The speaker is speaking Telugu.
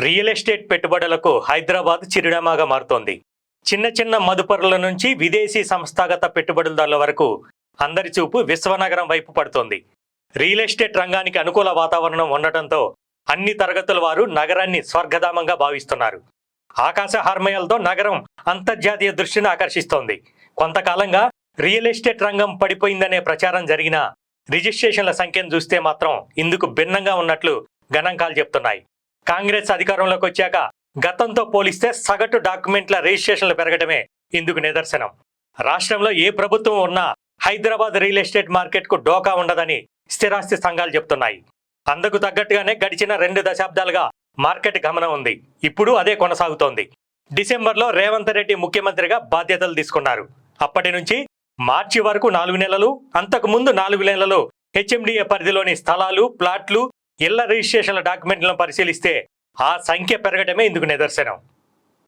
రియల్ ఎస్టేట్ పెట్టుబడులకు హైదరాబాద్ చిరునామాగా మారుతోంది. చిన్న చిన్న మదుపరుల నుంచి విదేశీ సంస్థాగత పెట్టుబడిదారుల వరకు అందరి చూపు విశ్వనగరం వైపు పడుతోంది. రియల్ ఎస్టేట్ రంగానికి అనుకూల వాతావరణం ఉండటంతో అన్ని తరగతుల వారు నగరాన్ని స్వర్గధామంగా భావిస్తున్నారు. ఆకాశ హార్మయాలతో నగరం అంతర్జాతీయ దృష్టిని ఆకర్షిస్తోంది. కొంతకాలంగా రియల్ ఎస్టేట్ రంగం పడిపోయిందనే ప్రచారం జరిగినా రిజిస్ట్రేషన్ల సంఖ్యను చూస్తే మాత్రం ఇందుకు భిన్నంగా ఉన్నట్లు గణాంకాలు చెప్తున్నాయి. కాంగ్రెస్ అధికారంలోకి వచ్చాక గతంతో పోలిస్తే సగటు డాక్యుమెంట్ల రిజిస్ట్రేషన్లు పెరగడమే ఇందుకు నిదర్శనం. రాష్ట్రంలో ఏ ప్రభుత్వం ఉన్నా హైదరాబాద్ రియల్ ఎస్టేట్ మార్కెట్కు డోకా ఉండదని స్థిరాస్తి సంఘాలు చెప్తున్నాయి. అందుకు తగ్గట్టుగానే గడిచిన 2 దశాబ్దాలుగా మార్కెట్ గమనం ఉంది. ఇప్పుడు అదే కొనసాగుతోంది. డిసెంబర్లో రేవంత్ రెడ్డి ముఖ్యమంత్రిగా బాధ్యతలు తీసుకున్నారు. అప్పటి నుంచి మార్చి వరకు 4 నెలలు, అంతకు ముందు 4 నెలలు హెచ్ఎండిఏ పరిధిలోని స్థలాలు, ప్లాట్లు, ఇళ్ల రిజిస్ట్రేషన్ల డాక్యుమెంట్లను పరిశీలిస్తే ఆ సంఖ్య పెరగడమే ఇందుకు నిదర్శనం.